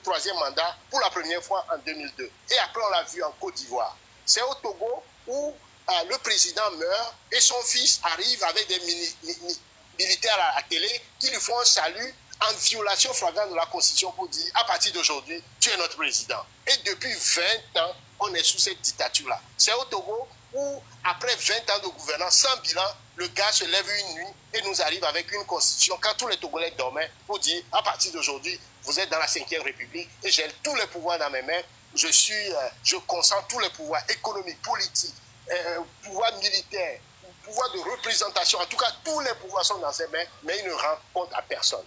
troisième mandat pour la première fois en 2002. Et après, on l'a vu en Côte d'Ivoire. C'est au Togo où le président meurt et son fils arrive avec des militaires à la télé qui lui font un salut en violation flagrante de la Constitution pour dire à partir d'aujourd'hui, tu es notre président. Et depuis 20 ans, on est sous cette dictature-là. C'est au Togo où, après 20 ans de gouvernance sans bilan, le gars se lève une nuit et nous arrive avec une constitution quand tous les Togolais dormaient pour dire à partir d'aujourd'hui, vous êtes dans la 5e République et j'ai tous les pouvoirs dans mes mains. Je concentre tous les pouvoirs économiques, politiques, pouvoirs militaires, pouvoirs de représentation. En tout cas, tous les pouvoirs sont dans ses mains, mais il ne rend compte à personne.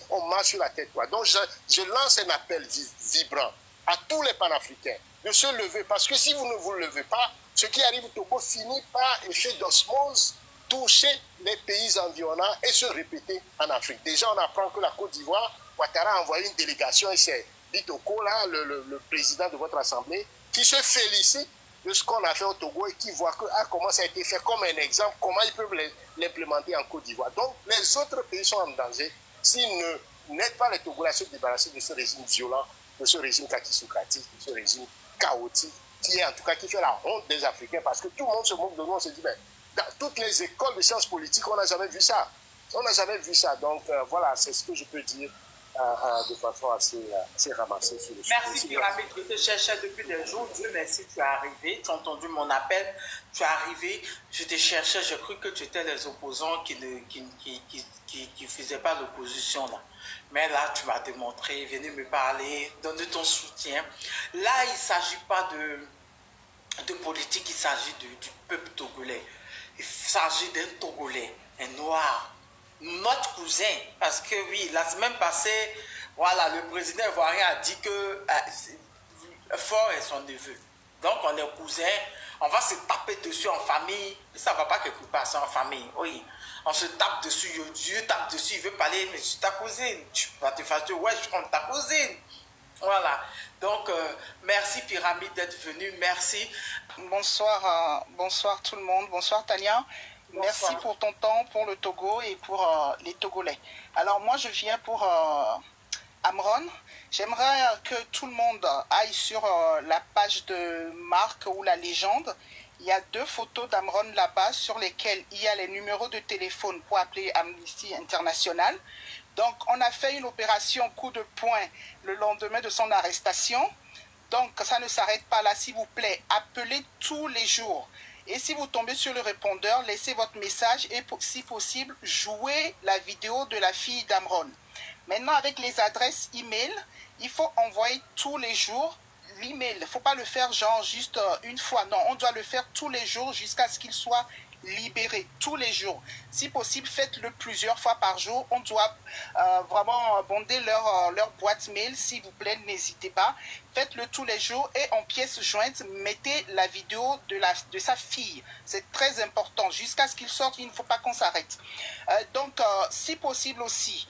On marche sur la tête, quoi. Donc, je lance un appel vibrant à tous les panafricains de se lever, parce que si vous ne vous levez pas, ce qui arrive au Togo finit par effet d'osmose toucher les pays environnants et se répéter en Afrique. Déjà, on apprend que la Côte d'Ivoire, Ouattara a envoyé une délégation et c'est Bitoko, là, le président de votre assemblée, qui se félicite de ce qu'on a fait au Togo et qui voit que, comment ça a été fait comme un exemple, comment ils peuvent l'implémenter en Côte d'Ivoire. Donc, les autres pays sont en danger s'ils n'aident pas les Togolais à se débarrasser de ce régime violent, de ce régime kakisoukatique, de ce régime chaotique, qui est en tout cas qui fait la honte des Africains, parce que tout le monde se moque de nous, on se dit, ben, dans toutes les écoles de sciences politiques, on n'a jamais vu ça. On n'a jamais vu ça. Donc voilà, c'est ce que je peux dire de façon assez ramassée sur le sujet. Merci Pyramide, je te cherchais depuis des jours. Dieu merci, tu es arrivé. Tu as entendu mon appel, tu es arrivé. Je te cherchais, j'ai cru que tu étais les opposants qui ne faisaient pas l'opposition là. Mais là, tu m'as démontré, venez me parler, donner ton soutien. Là, il ne s'agit pas de politique, il s'agit du peuple togolais. Il s'agit d'un Togolais, un noir, notre cousin. Parce que oui, la semaine passée, voilà, le président ivoirien a dit que Fort est son neveu. Donc on est cousins, on va se taper dessus en famille. Ça ne va pas quelque part, c'est en famille. Oui, on se tape dessus, Dieu tape dessus, il veut parler, mais je suis ta cousine. Tu vas te fâcher, ouais, je suis comme ta cousine. Voilà, donc merci Pyramide d'être venu, merci. Bonsoir, bonsoir tout le monde, bonsoir Tania. Bonsoir. Merci pour ton temps, pour le Togo et pour les Togolais. Alors moi je viens pour Amron. J'aimerais que tout le monde aille sur la page de Marc ou la légende. Il y a 2 photos d'Amron là-bas sur lesquelles il y a les numéros de téléphone pour appeler Amnesty International. Donc, on a fait une opération coup de poing le lendemain de son arrestation. Donc, ça ne s'arrête pas là, s'il vous plaît. Appelez tous les jours. Et si vous tombez sur le répondeur, laissez votre message et, si possible, jouez la vidéo de la fille d'Amron. Maintenant, avec les adresses e-mail, il faut envoyer tous les jours l'email. Il ne faut pas le faire genre juste une fois. Non, on doit le faire tous les jours jusqu'à ce qu'il soit libéré tous les jours. Si possible, faites-le plusieurs fois par jour. On doit vraiment bonder leur boîte mail, s'il vous plaît, n'hésitez pas. Faites-le tous les jours et en pièce jointe, mettez la vidéo de sa fille. C'est très important. Jusqu'à ce qu'il sorte, il ne faut pas qu'on s'arrête. Donc, si possible aussi,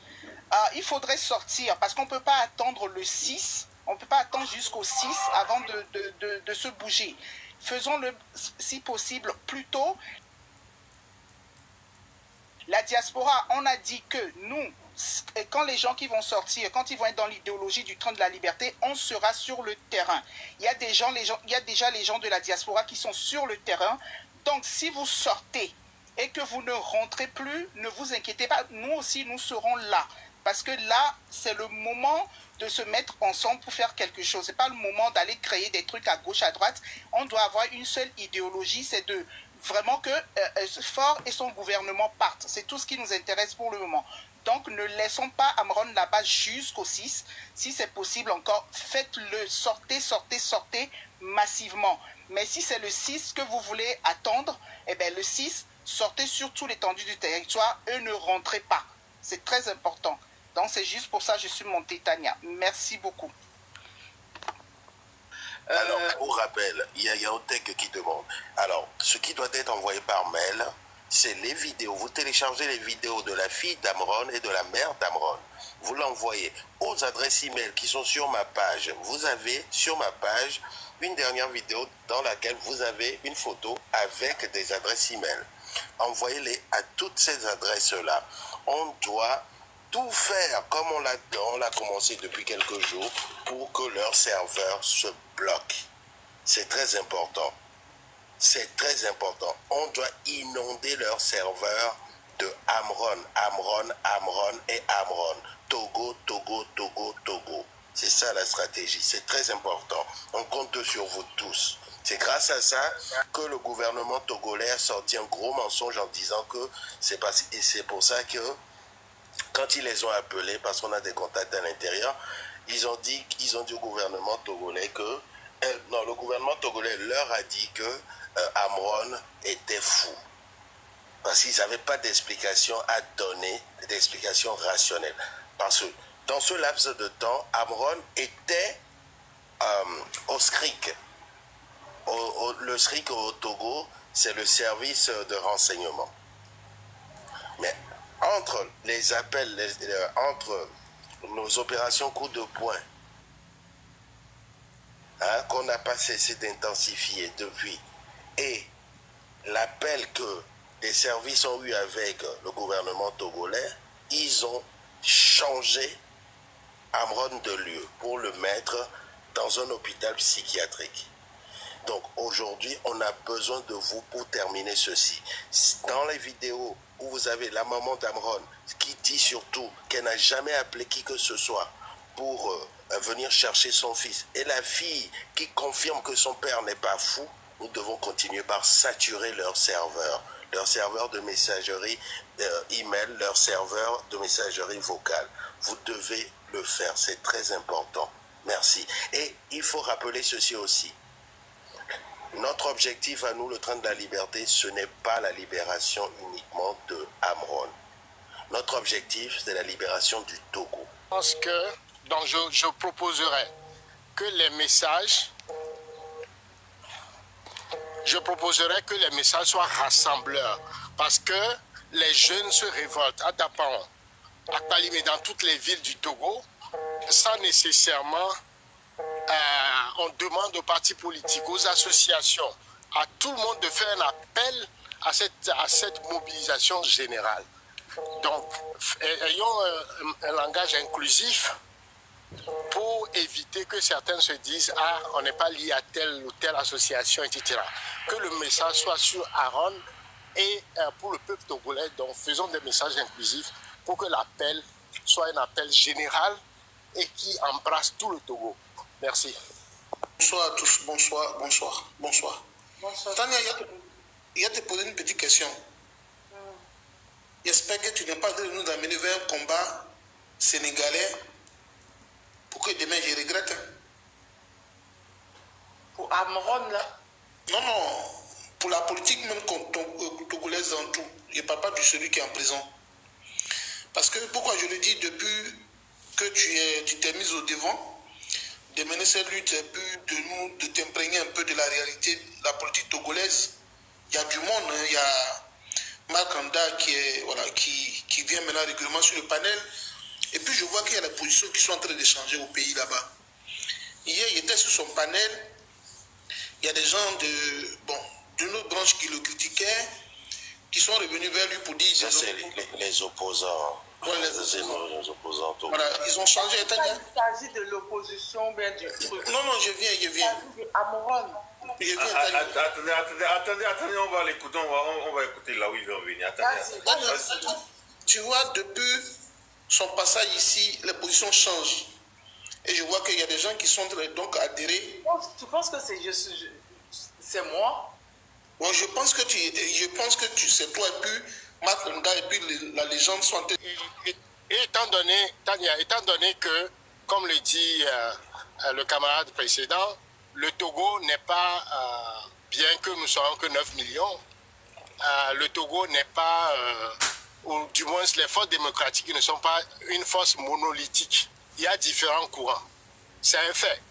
il faudrait sortir parce qu'on ne peut pas attendre le 6. On ne peut pas attendre jusqu'au 6 avant de se bouger. Faisons-le, si possible, plus tôt. La diaspora, on a dit que nous, quand les gens qui vont sortir, quand ils vont être dans l'idéologie du train de la liberté, on sera sur le terrain. Il y a déjà les gens de la diaspora qui sont sur le terrain. Donc, si vous sortez et que vous ne rentrez plus, ne vous inquiétez pas. Nous aussi, nous serons là. Parce que là, c'est le moment de se mettre ensemble pour faire quelque chose. Ce n'est pas le moment d'aller créer des trucs à gauche, à droite. On doit avoir une seule idéologie, c'est de vraiment que Fort et son gouvernement partent. C'est tout ce qui nous intéresse pour le moment. Donc, ne laissons pas Amron là-bas jusqu'au 6. Si c'est possible encore, faites-le. Sortez, sortez, sortez massivement. Mais si c'est le 6 que vous voulez attendre, eh bien le 6, sortez sur tout l'étendue du territoire et ne rentrez pas. C'est très important. Donc, c'est juste pour ça que je suis montée, Tania. Merci beaucoup. Alors, pour rappel, il y a Yaotek qui demande. Alors, ce qui doit être envoyé par mail, c'est les vidéos. Vous téléchargez les vidéos de la fille d'Amron et de la mère d'Amron. Vous l'envoyez aux adresses email qui sont sur ma page. Vous avez sur ma page une dernière vidéo dans laquelle vous avez une photo avec des adresses email. Envoyez-les à toutes ces adresses-là. On doit tout faire, comme on l'a commencé depuis quelques jours, pour que leur serveur se bloque. C'est très important. C'est très important. On doit inonder leur serveur de Amron, Amron, Amron et Amron. Togo, Togo, Togo, Togo. C'est ça la stratégie. C'est très important. On compte sur vous tous. C'est grâce à ça que le gouvernement togolais a sorti un gros mensonge en disant que c'est pour ça que quand ils les ont appelés, parce qu'on a des contacts à l'intérieur, ils ont dit au gouvernement togolais que non, le gouvernement togolais leur a dit que Amron était fou. Parce qu'ils n'avaient pas d'explication à donner, d'explication rationnelle. Parce que dans ce laps de temps, Amron était au SCRIC. Le SCRIC au Togo, c'est le service de renseignement. Mais entre les appels, entre nos opérations coup de poing, qu'on n'a pas cessé d'intensifier depuis, et l'appel que les services ont eu avec le gouvernement togolais, ils ont changé Amron de lieu pour le mettre dans un hôpital psychiatrique. Donc aujourd'hui, on a besoin de vous pour terminer ceci. Dans les vidéos où vous avez la maman d'Amron qui dit surtout qu'elle n'a jamais appelé qui que ce soit pour venir chercher son fils, et la fille qui confirme que son père n'est pas fou, nous devons continuer par saturer leur serveur de messagerie email, leur serveur de messagerie vocale. Vous devez le faire, c'est très important. Merci. Et il faut rappeler ceci aussi. Notre objectif à nous, le train de la liberté, ce n'est pas la libération uniquement de Amron. Notre objectif, c'est la libération du Togo. Je pense que, donc je proposerais que les messages, soient rassembleurs, parce que les jeunes se révoltent à Dapaon, à Kalimé, dans toutes les villes du Togo, sans nécessairement, on demande aux partis politiques, aux associations, à tout le monde de faire un appel à cette mobilisation générale. Donc, ayons un langage inclusif pour éviter que certains se disent « Ah, on n'est pas lié à telle ou telle association, etc. » Que le message soit sur Aaron et pour le peuple togolais. Donc, faisons des messages inclusifs pour que l'appel soit un appel général et qui embrasse tout le Togo. Merci. Bonsoir à tous, bonsoir. Bonsoir. Tania, il y a te poser une petite question. J'espère que tu n'es pas de nous amener vers un combat sénégalais pour que demain je regrette. Pour Amron, là? Non, pour la politique même togolaise en tout. Je ne parle pas de celui qui est en prison. Parce que, pourquoi je le dis, depuis que tu t'es mis au devant, de mener cette lutte, de t'imprégner un peu de la réalité de la politique togolaise. Il y a du monde, il y a Marc Anda qui vient maintenant régulièrement sur le panel. Et puis je vois qu'il y a des positions qui sont en train de changer au pays là-bas. Hier, il était sur son panel. Il y a des gens d'une autre branche qui le critiquaient, qui sont revenus vers lui pour dire... Ça, c'est les opposants. Ouais, les opposants. Voilà, ils ont changé. Il s'agit de l'opposition, bien du truc. Non, je viens. Il s'agit d'Amron. Attendez, on va l'écouter, on va écouter là où il veut venir. Attendez. Tu vois, depuis son passage ici, les positions changent. Et je vois qu'il y a des gens qui sont donc adhérés. Tu penses que c'est moi? Bon, je pense que c'est toi et puis Marc Lunda et puis la légende sont... Et étant donné que, comme le dit le camarade précédent, le Togo n'est pas, bien que nous soyons que 9 millions, le Togo n'est pas, ou du moins les forces démocratiques ne sont pas une force monolithique. Il y a différents courants. C'est un fait.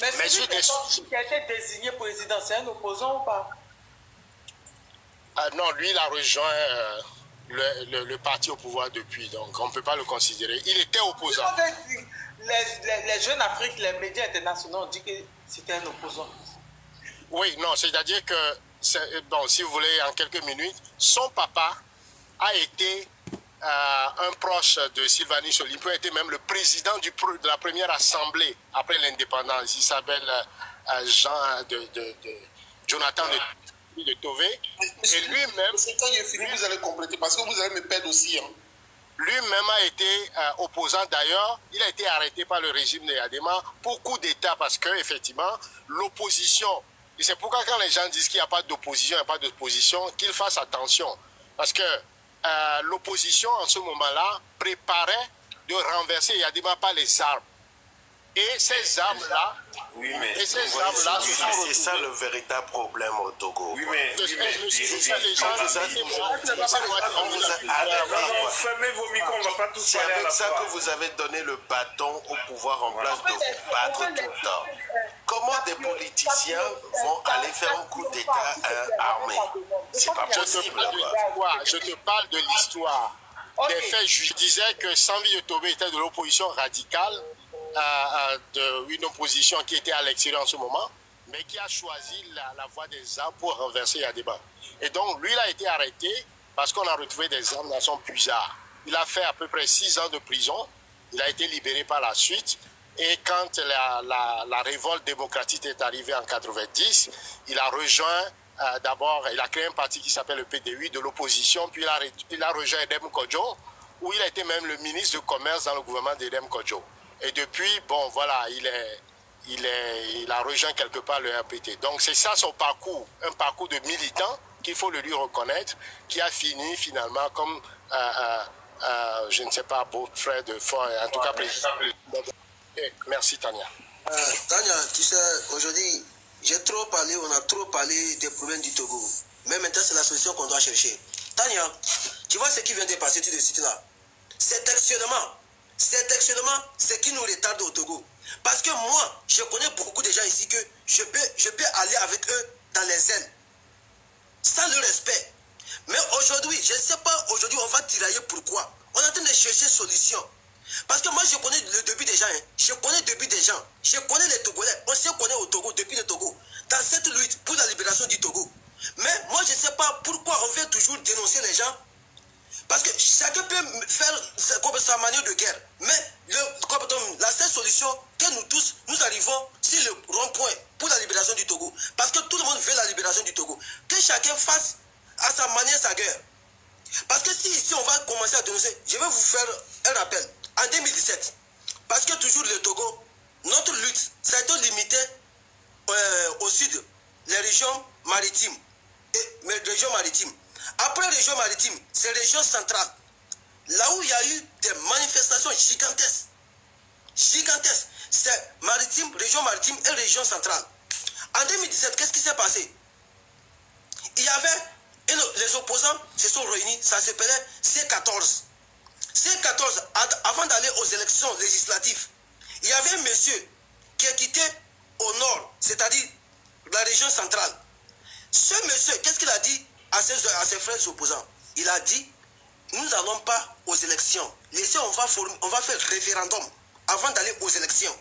Mais celui qui a été désigné président, c'est un opposant ou pas? Non, lui, il a rejoint le parti au pouvoir depuis, donc on ne peut pas le considérer. Il était opposant. Les jeunes Afrique, les médias internationaux ont dit que c'était un opposant. Oui, non, c'est-à-dire que, bon, si vous voulez, en quelques minutes, son papa a été un proche de Sylvanus Olympio était même le président de la première assemblée après l'indépendance. Il s'appelle Jonathan de Tové. Et lui-même... Quand il est fini, vous allez compléter parce que vous allez me perdre aussi. Hein. Lui-même a été opposant d'ailleurs. Il a été arrêté par le régime de Yadema pour coup d'État parce que effectivement l'opposition... Et c'est pourquoi quand les gens disent qu'il n'y a pas d'opposition, il n'y a pas d'opposition, qu'ils fassent attention. Parce que l'opposition en ce moment-là préparait de renverser Yadema par les armes. Et ces armes-là, c'est ça le véritable problème au Togo. Oui, mais fermez vos micros, on va pas tous parler à la fois. C'est avec ça que vous avez donné le bâton au pouvoir en place de vous battre tout le temps. Comment des politiciens vont aller faire un coup d'État armé? C'est pas possible. Je te parle de l'histoire. Des faits, je disais que Sanvi Tobé était de l'opposition radicale, une opposition qui était à l'extérieur en ce moment, mais qui a choisi la voie des armes pour renverser Yadema. Et donc, lui, il a été arrêté parce qu'on a retrouvé des armes dans son puisard. Il a fait à peu près 6 ans de prison. Il a été libéré par la suite. Et quand la révolte démocratique est arrivée en 90, il a rejoint, d'abord, il a créé un parti qui s'appelle le PDU de l'opposition, puis il a rejoint Edem Kodjo, où il a été même le ministre du Commerce dans le gouvernement d'Edem Kodjo. Et depuis, bon, voilà, il a rejoint quelque part le RPT. Donc c'est ça son parcours, un parcours de militant qu'il faut le lui reconnaître, qui a fini finalement comme, je ne sais pas, beau-frère de Fort, en tout cas président. Merci Tania. Tania, tu sais, aujourd'hui, on a trop parlé des problèmes du Togo. Mais maintenant, c'est la solution qu'on doit chercher. Tania, tu vois ce qui vient de passer tout de suite là. C'est actuellement ce qui nous retarde au Togo. Parce que moi, je connais beaucoup de gens ici que je peux aller avec eux dans les ailes. Sans le respect. Mais aujourd'hui, je ne sais pas, aujourd'hui on va tirailler pourquoi. On est en train de chercher solution. Parce que moi je connais le début des gens. Je connais les Togolais. On se connaît au Togo, depuis le Togo. Dans cette lutte pour la libération du Togo. Mais moi je ne sais pas pourquoi on veut toujours dénoncer les gens. Parce que chacun peut faire sa manière de guerre. Mais la seule solution que nous tous, nous arrivons sur le rond-point pour la libération du Togo. Parce que tout le monde veut la libération du Togo. Que chacun fasse à sa manière sa guerre. Parce que si ici on va commencer à dénoncer, je vais vous faire un rappel. En 2017, parce que toujours le Togo, notre lutte, ça a été limité au sud, les régions maritimes. Après région maritime, c'est région centrale. Là où il y a eu des manifestations gigantesques. C'est région maritime et région centrale. En 2017, qu'est-ce qui s'est passé? Il y avait, les opposants se sont réunis, ça s'appelait C14. C14, avant d'aller aux élections législatives, il y avait un monsieur qui est quitté au nord, c'est-à-dire la région centrale. Ce monsieur, qu'est-ce qu'il a dit à ses frères opposants? Il a dit, nous n'allons pas aux élections. On va faire référendum avant d'aller aux élections.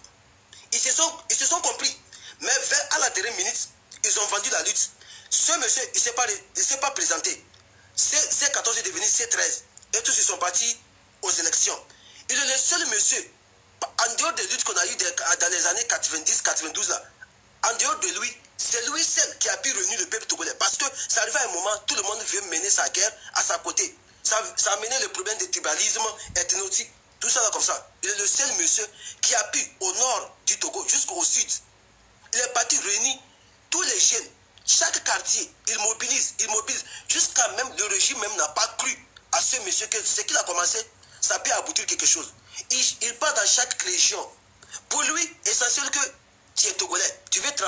Ils se sont compris. Mais à la dernière minute, ils ont vendu la lutte. Ce monsieur, il ne s'est pas présenté. C14 est devenu C13. Et tous ils sont partis aux élections. Il est le seul monsieur, en dehors des luttes qu'on a eues dans les années 90-92 là, en dehors de lui, c'est lui seul qui a pu réunir le peuple togolais. Parce que ça arrive à un moment, tout le monde veut mener sa guerre à sa côté. Ça a mené le problème de tribalisme, ethnotique, tout ça là comme ça. Il est le seul monsieur qui a pu, au nord du Togo jusqu'au sud, il est parti réunir tous les jeunes. Chaque quartier, il mobilise, jusqu'à même le régime même n'a pas cru à ce monsieur que ce qu'il a commencé, ça peut aboutir quelque chose. Il part dans chaque région. Pour lui, essentiel que tu es Togolais, tu veux travailler.